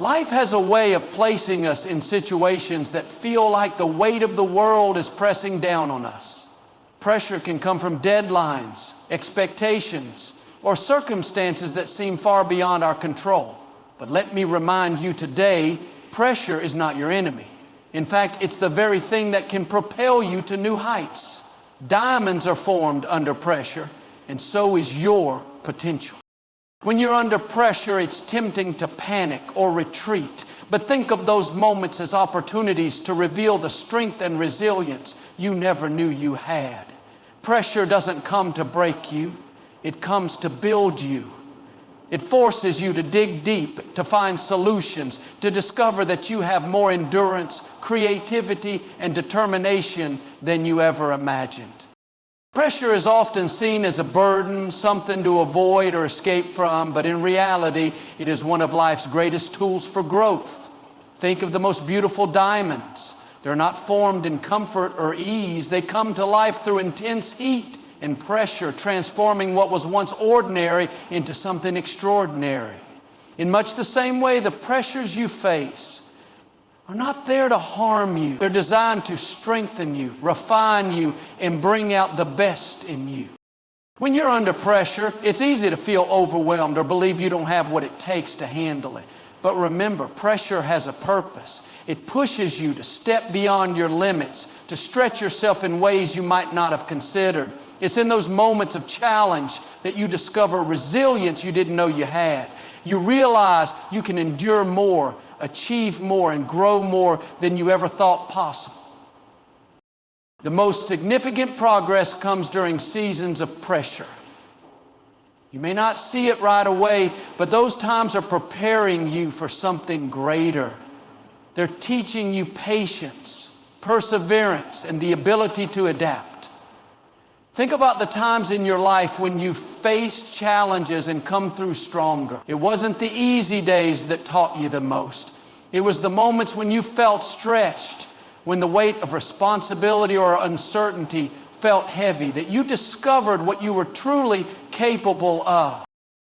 Life has a way of placing us in situations that feel like the weight of the world is pressing down on us. Pressure can come from deadlines, expectations, or circumstances that seem far beyond our control. But let me remind you today, pressure is not your enemy. In fact, it's the very thing that can propel you to new heights. Diamonds are formed under pressure, and so is your potential. When you're under pressure, it's tempting to panic or retreat. But think of those moments as opportunities to reveal the strength and resilience you never knew you had. Pressure doesn't come to break you. It comes to build you. It forces you to dig deep, to find solutions, to discover that you have more endurance, creativity, and determination than you ever imagined. Pressure is often seen as a burden, something to avoid or escape from, but in reality, it is one of life's greatest tools for growth. Think of the most beautiful diamonds. They're not formed in comfort or ease. They come to life through intense heat and pressure, transforming what was once ordinary into something extraordinary. In much the same way, the pressures you face are not there to harm you. They're designed to strengthen you, refine you, and bring out the best in you. When you're under pressure, it's easy to feel overwhelmed or believe you don't have what it takes to handle it. But remember, pressure has a purpose. It pushes you to step beyond your limits, to stretch yourself in ways you might not have considered. It's in those moments of challenge that you discover resilience you didn't know you had. You realize you can endure more, achieve more, and grow more than you ever thought possible. The most significant progress comes during seasons of pressure. You may not see it right away, but those times are preparing you for something greater. They're teaching you patience, perseverance, and the ability to adapt. Think about the times in your life when you faced challenges and come through stronger. It wasn't the easy days that taught you the most. It was the moments when you felt stretched, when the weight of responsibility or uncertainty felt heavy, that you discovered what you were truly capable of.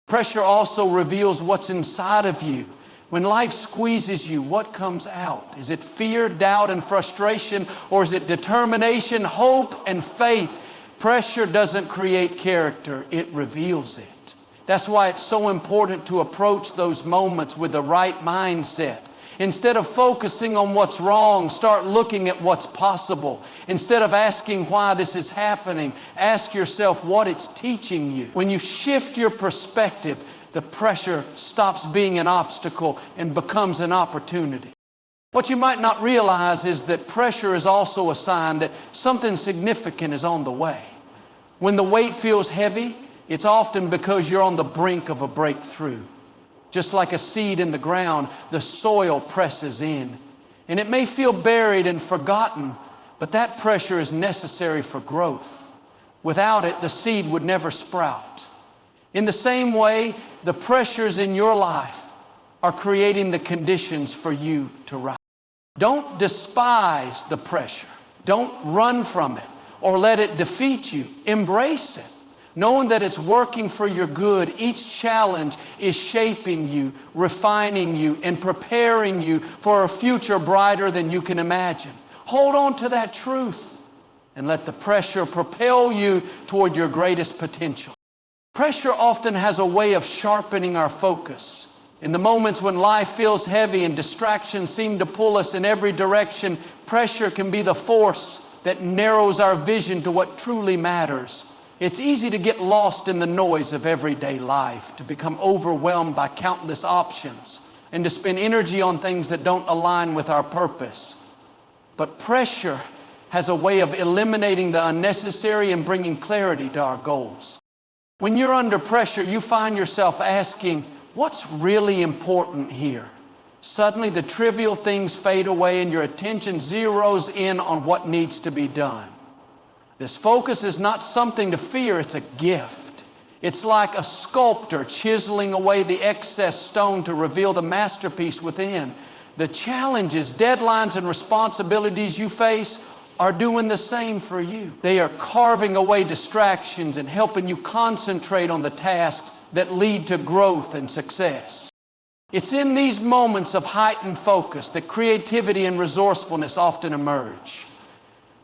Pressure also reveals what's inside of you. When life squeezes you, what comes out? Is it fear, doubt, and frustration, or is it determination, hope, and faith? Pressure doesn't create character, it reveals it. That's why it's so important to approach those moments with the right mindset. Instead of focusing on what's wrong, start looking at what's possible. Instead of asking why this is happening, ask yourself what it's teaching you. When you shift your perspective, the pressure stops being an obstacle and becomes an opportunity. What you might not realize is that pressure is also a sign that something significant is on the way. When the weight feels heavy, it's often because you're on the brink of a breakthrough. Just like a seed in the ground, the soil presses in. And it may feel buried and forgotten, but that pressure is necessary for growth. Without it, the seed would never sprout. In the same way, the pressures in your life are creating the conditions for you to rise. Don't despise the pressure. Don't run from it or let it defeat you. Embrace it. Knowing that it's working for your good, each challenge is shaping you, refining you, and preparing you for a future brighter than you can imagine. Hold on to that truth and let the pressure propel you toward your greatest potential. Pressure often has a way of sharpening our focus. In the moments when life feels heavy and distractions seem to pull us in every direction, pressure can be the force that narrows our vision to what truly matters. It's easy to get lost in the noise of everyday life, to become overwhelmed by countless options, and to spend energy on things that don't align with our purpose. But pressure has a way of eliminating the unnecessary and bringing clarity to our goals. When you're under pressure, you find yourself asking, what's really important here? Suddenly, the trivial things fade away and your attention zeroes in on what needs to be done. This focus is not something to fear, it's a gift. It's like a sculptor chiseling away the excess stone to reveal the masterpiece within. The challenges, deadlines, and responsibilities you face are doing the same for you. They are carving away distractions and helping you concentrate on the tasks that lead to growth and success. It's in these moments of heightened focus that creativity and resourcefulness often emerge.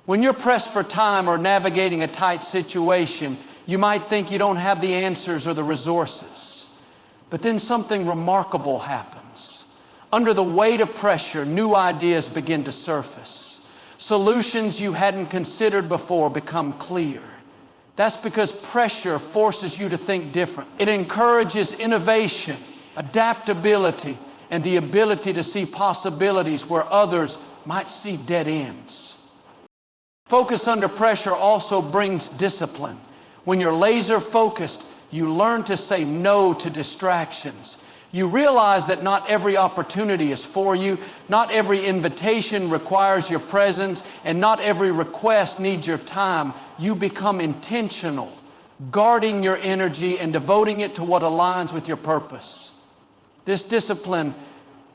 When you're pressed for time or navigating a tight situation, you might think you don't have the answers or the resources. But then something remarkable happens. Under the weight of pressure, new ideas begin to surface. Solutions you hadn't considered before become clear. That's because pressure forces you to think different. It encourages innovation, adaptability, and the ability to see possibilities where others might see dead ends. Focus under pressure also brings discipline. When you're laser focused, you learn to say no to distractions. You realize that not every opportunity is for you, not every invitation requires your presence, and not every request needs your time. You become intentional, guarding your energy and devoting it to what aligns with your purpose. This discipline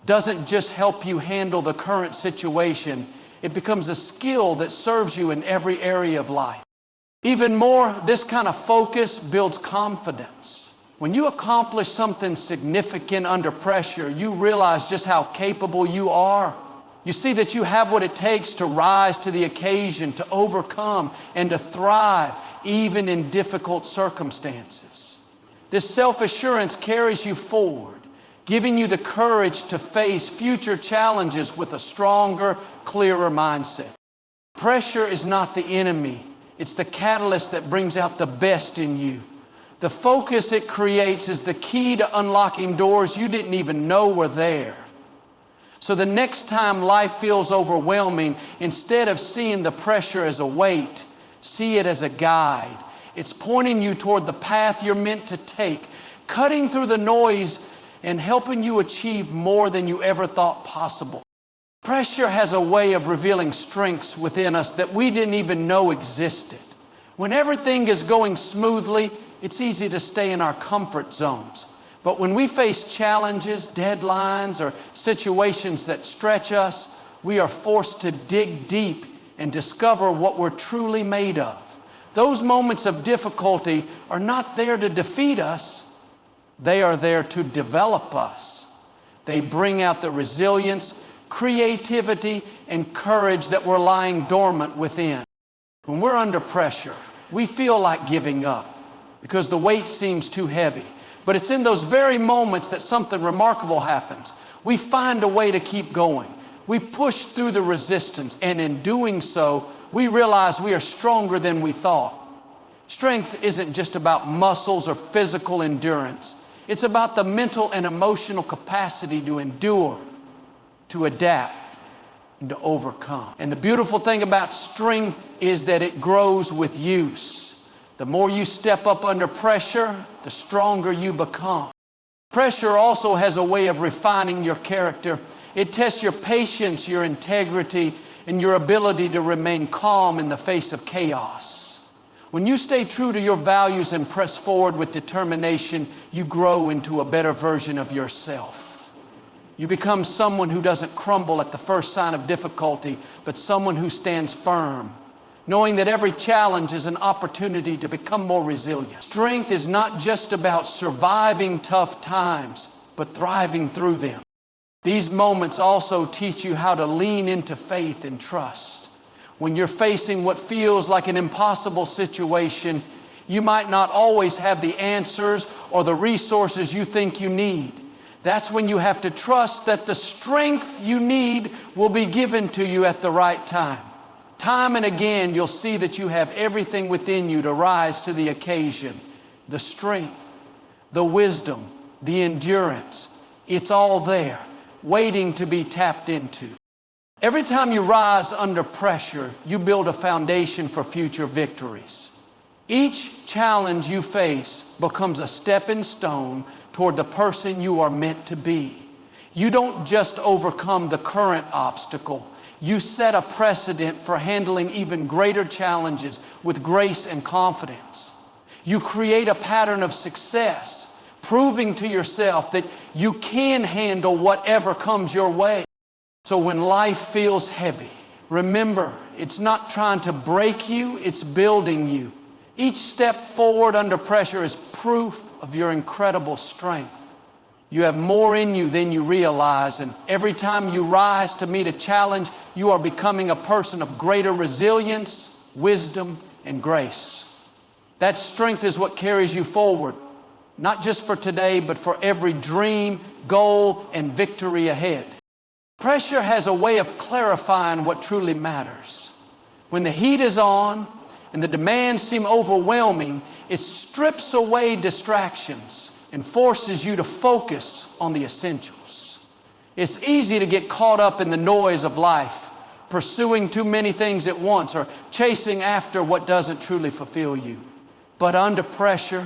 doesn't just help you handle the current situation, it becomes a skill that serves you in every area of life. Even more, this kind of focus builds confidence. When you accomplish something significant under pressure, you realize just how capable you are. You see that you have what it takes to rise to the occasion, to overcome, and to thrive, even in difficult circumstances. This self-assurance carries you forward, giving you the courage to face future challenges with a stronger, clearer mindset. Pressure is not the enemy. It's the catalyst that brings out the best in you. The focus it creates is the key to unlocking doors you didn't even know were there. So the next time life feels overwhelming, instead of seeing the pressure as a weight, see it as a guide. It's pointing you toward the path you're meant to take, cutting through the noise and helping you achieve more than you ever thought possible. Pressure has a way of revealing strengths within us that we didn't even know existed. When everything is going smoothly, it's easy to stay in our comfort zones. But when we face challenges, deadlines, or situations that stretch us, we are forced to dig deep and discover what we're truly made of. Those moments of difficulty are not there to defeat us. They are there to develop us. They bring out the resilience, creativity, and courage that were lying dormant within. When we're under pressure, we feel like giving up because the weight seems too heavy. But it's in those very moments that something remarkable happens. We find a way to keep going. We push through the resistance, and in doing so, we realize we are stronger than we thought. Strength isn't just about muscles or physical endurance. It's about the mental and emotional capacity to endure, to adapt, and to overcome. And the beautiful thing about strength is that it grows with use. The more you step up under pressure, the stronger you become. Pressure also has a way of refining your character. It tests your patience, your integrity, and your ability to remain calm in the face of chaos. When you stay true to your values and press forward with determination, you grow into a better version of yourself. You become someone who doesn't crumble at the first sign of difficulty, but someone who stands firm, knowing that every challenge is an opportunity to become more resilient. Strength is not just about surviving tough times, but thriving through them. These moments also teach you how to lean into faith and trust. When you're facing what feels like an impossible situation, you might not always have the answers or the resources you think you need. That's when you have to trust that the strength you need will be given to you at the right time. Time and again, you'll see that you have everything within you to rise to the occasion. The strength, the wisdom, the endurance, it's all there, waiting to be tapped into. Every time you rise under pressure, you build a foundation for future victories. Each challenge you face becomes a stepping stone toward the person you are meant to be. You don't just overcome the current obstacle. You set a precedent for handling even greater challenges with grace and confidence. You create a pattern of success, proving to yourself that you can handle whatever comes your way. So when life feels heavy, remember, it's not trying to break you, it's building you. Each step forward under pressure is proof of your incredible strength. You have more in you than you realize, and every time you rise to meet a challenge, you are becoming a person of greater resilience, wisdom, and grace. That strength is what carries you forward, not just for today, but for every dream, goal, and victory ahead. Pressure has a way of clarifying what truly matters. When the heat is on and the demands seem overwhelming, it strips away distractions and forces you to focus on the essentials. It's easy to get caught up in the noise of life, pursuing too many things at once or chasing after what doesn't truly fulfill you. But under pressure,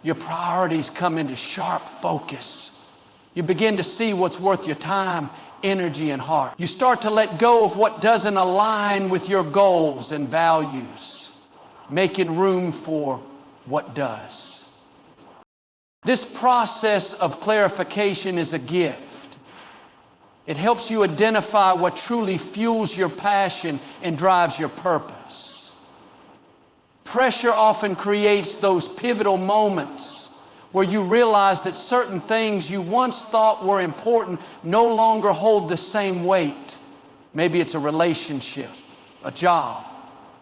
your priorities come into sharp focus. You begin to see what's worth your time, energy, and heart. You start to let go of what doesn't align with your goals and values, making room for what does. This process of clarification is a gift. It helps you identify what truly fuels your passion and drives your purpose. Pressure often creates those pivotal moments where you realize that certain things you once thought were important no longer hold the same weight. Maybe it's a relationship, a job,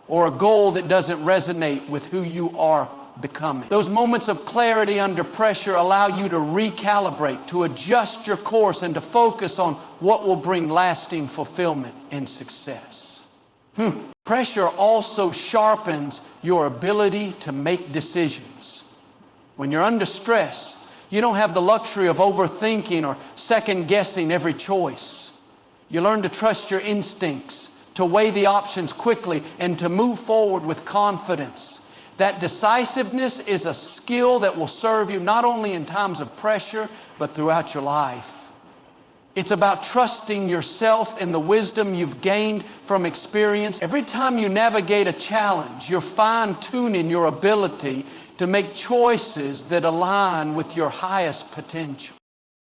or a goal that doesn't resonate with who you are becoming. Those moments of clarity under pressure allow you to recalibrate, to adjust your course, and to focus on what will bring lasting fulfillment and success. Pressure also sharpens your ability to make decisions. When you're under stress, you don't have the luxury of overthinking or second-guessing every choice. You learn to trust your instincts, to weigh the options quickly, and to move forward with confidence. That decisiveness is a skill that will serve you not only in times of pressure, but throughout your life. It's about trusting yourself and the wisdom you've gained from experience. Every time you navigate a challenge, you're fine-tuning your ability to make choices that align with your highest potential.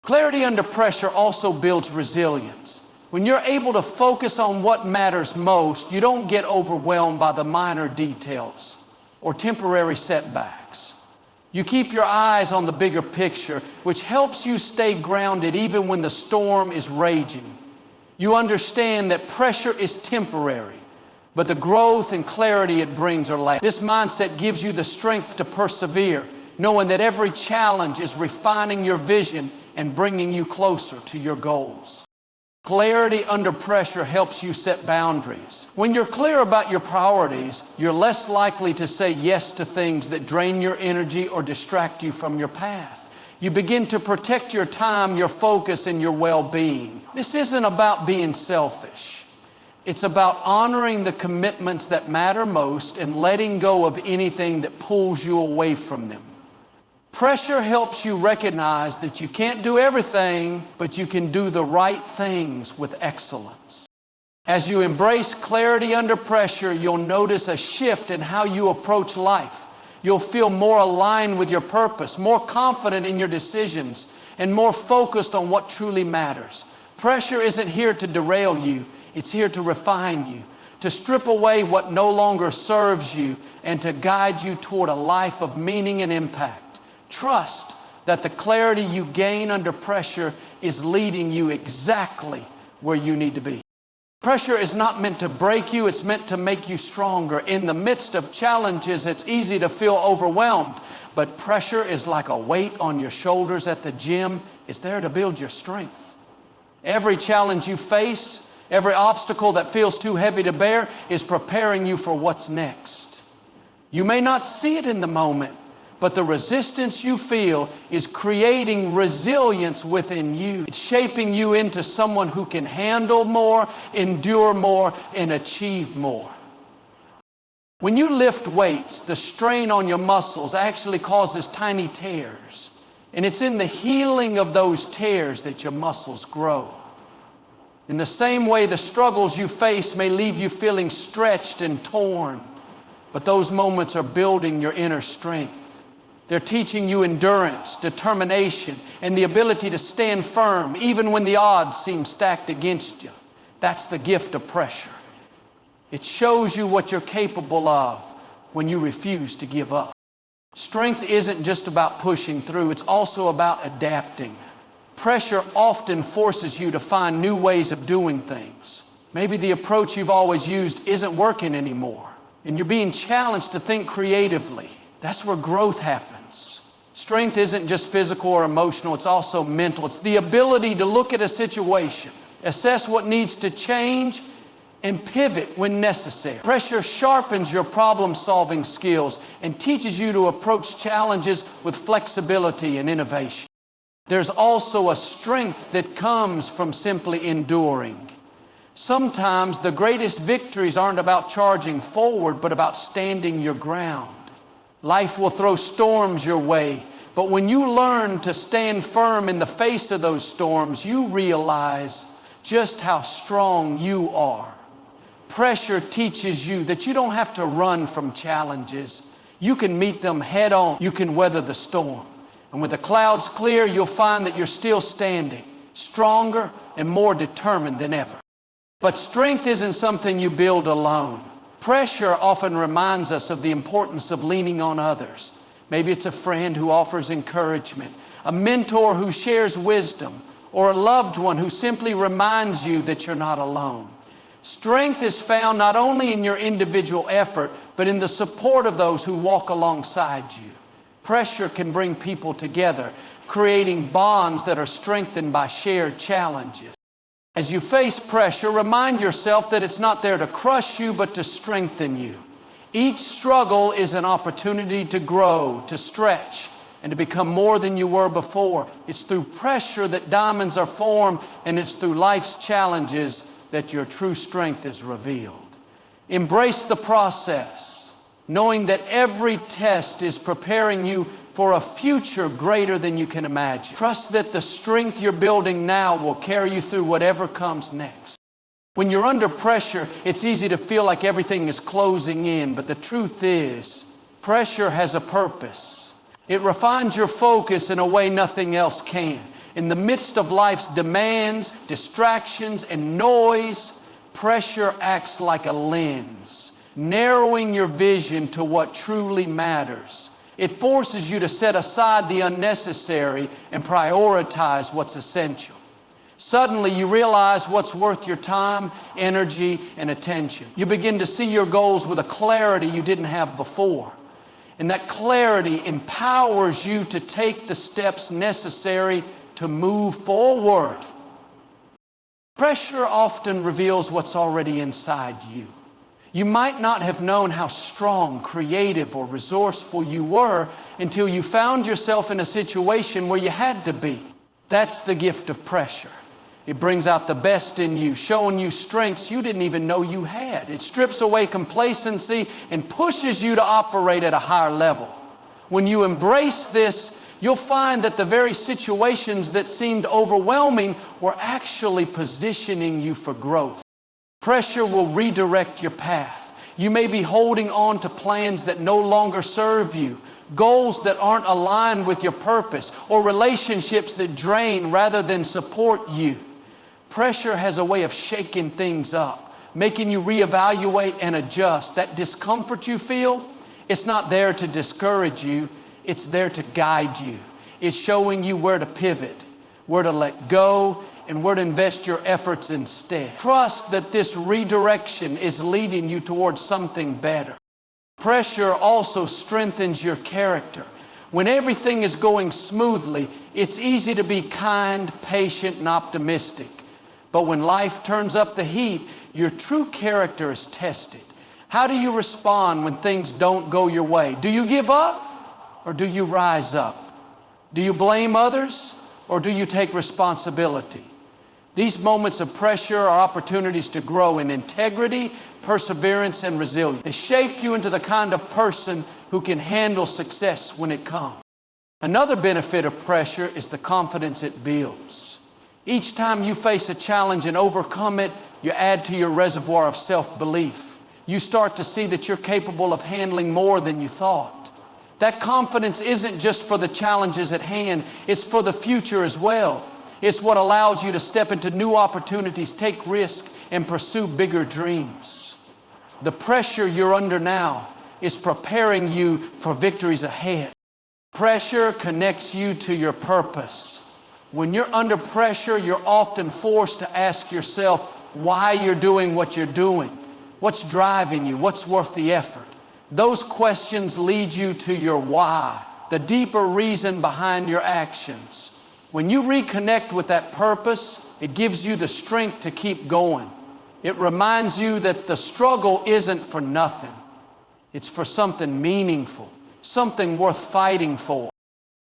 Clarity under pressure also builds resilience. When you're able to focus on what matters most, you don't get overwhelmed by the minor details or temporary setbacks. You keep your eyes on the bigger picture, which helps you stay grounded even when the storm is raging. You understand that pressure is temporary, but the growth and clarity it brings are lasting. This mindset gives you the strength to persevere, knowing that every challenge is refining your vision and bringing you closer to your goals. Clarity under pressure helps you set boundaries. When you're clear about your priorities, you're less likely to say yes to things that drain your energy or distract you from your path. You begin to protect your time, your focus, and your well-being. This isn't about being selfish. It's about honoring the commitments that matter most and letting go of anything that pulls you away from them. Pressure helps you recognize that you can't do everything, but you can do the right things with excellence. As you embrace clarity under pressure, you'll notice a shift in how you approach life. You'll feel more aligned with your purpose, more confident in your decisions, and more focused on what truly matters. Pressure isn't here to derail you. It's here to refine you, to strip away what no longer serves you, and to guide you toward a life of meaning and impact. Trust that the clarity you gain under pressure is leading you exactly where you need to be. Pressure is not meant to break you, it's meant to make you stronger. In the midst of challenges, it's easy to feel overwhelmed, but pressure is like a weight on your shoulders at the gym. It's there to build your strength. Every challenge you face, every obstacle that feels too heavy to bear is preparing you for what's next. You may not see it in the moment, but the resistance you feel is creating resilience within you. It's shaping you into someone who can handle more, endure more, and achieve more. When you lift weights, the strain on your muscles actually causes tiny tears. And it's in the healing of those tears that your muscles grow. In the same way, the struggles you face may leave you feeling stretched and torn, but those moments are building your inner strength. They're teaching you endurance, determination, and the ability to stand firm even when the odds seem stacked against you. That's the gift of pressure. It shows you what you're capable of when you refuse to give up. Strength isn't just about pushing through, it's also about adapting. Pressure often forces you to find new ways of doing things. Maybe the approach you've always used isn't working anymore, and you're being challenged to think creatively. That's where growth happens. Strength isn't just physical or emotional, it's also mental. It's the ability to look at a situation, assess what needs to change, and pivot when necessary. Pressure sharpens your problem-solving skills and teaches you to approach challenges with flexibility and innovation. There's also a strength that comes from simply enduring. Sometimes the greatest victories aren't about charging forward, but about standing your ground. Life will throw storms your way, but when you learn to stand firm in the face of those storms, you realize just how strong you are. Pressure teaches you that you don't have to run from challenges. You can meet them head on. You can weather the storm. And when the clouds clear, you'll find that you're still standing, stronger and more determined than ever. But strength isn't something you build alone. Pressure often reminds us of the importance of leaning on others. Maybe it's a friend who offers encouragement, a mentor who shares wisdom, or a loved one who simply reminds you that you're not alone. Strength is found not only in your individual effort, but in the support of those who walk alongside you. Pressure can bring people together, creating bonds that are strengthened by shared challenges. As you face pressure, remind yourself that it's not there to crush you, but to strengthen you. Each struggle is an opportunity to grow, to stretch, and to become more than you were before. It's through pressure that diamonds are formed, and it's through life's challenges that your true strength is revealed. Embrace the process, knowing that every test is preparing you for a future greater than you can imagine. Trust that the strength you're building now will carry you through whatever comes next. When you're under pressure, it's easy to feel like everything is closing in, but the truth is, pressure has a purpose. It refines your focus in a way nothing else can. In the midst of life's demands, distractions, and noise, pressure acts like a lens, narrowing your vision to what truly matters. It forces you to set aside the unnecessary and prioritize what's essential. Suddenly, you realize what's worth your time, energy, and attention. You begin to see your goals with a clarity you didn't have before. And that clarity empowers you to take the steps necessary to move forward. Pressure often reveals what's already inside you. You might not have known how strong, creative, or resourceful you were until you found yourself in a situation where you had to be. That's the gift of pressure. It brings out the best in you, showing you strengths you didn't even know you had. It strips away complacency and pushes you to operate at a higher level. When you embrace this, you'll find that the very situations that seemed overwhelming were actually positioning you for growth. Pressure will redirect your path. You may be holding on to plans that no longer serve you, goals that aren't aligned with your purpose, or relationships that drain rather than support you. Pressure has a way of shaking things up, making you reevaluate and adjust. That discomfort you feel, it's not there to discourage you, it's there to guide you. It's showing you where to pivot, where to let go, and where to invest your efforts instead. Trust that this redirection is leading you towards something better. Pressure also strengthens your character. When everything is going smoothly, it's easy to be kind, patient, and optimistic. But when life turns up the heat, your true character is tested. How do you respond when things don't go your way? Do you give up or do you rise up? Do you blame others or do you take responsibility? These moments of pressure are opportunities to grow in integrity, perseverance, and resilience. They shape you into the kind of person who can handle success when it comes. Another benefit of pressure is the confidence it builds. Each time you face a challenge and overcome it, you add to your reservoir of self-belief. You start to see that you're capable of handling more than you thought. That confidence isn't just for the challenges at hand, it's for the future as well. It's what allows you to step into new opportunities, take risks, and pursue bigger dreams. The pressure you're under now is preparing you for victories ahead. Pressure connects you to your purpose. When you're under pressure, you're often forced to ask yourself why you're doing what you're doing. What's driving you? What's worth the effort? Those questions lead you to your why, the deeper reason behind your actions. When you reconnect with that purpose, it gives you the strength to keep going. It reminds you that the struggle isn't for nothing. It's for something meaningful, something worth fighting for.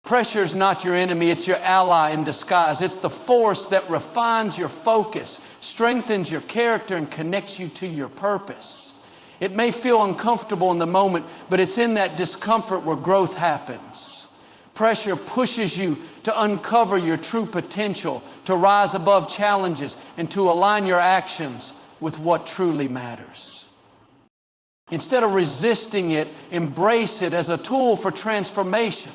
Pressure is not your enemy, it's your ally in disguise. It's the force that refines your focus, strengthens your character, and connects you to your purpose. It may feel uncomfortable in the moment, but it's in that discomfort where growth happens. Pressure pushes you to uncover your true potential, to rise above challenges, and to align your actions with what truly matters. Instead of resisting it, embrace it as a tool for transformation.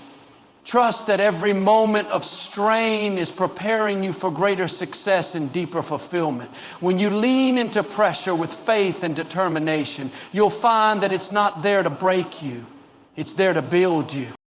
Trust that every moment of strain is preparing you for greater success and deeper fulfillment. When you lean into pressure with faith and determination, you'll find that it's not there to break you, it's there to build you.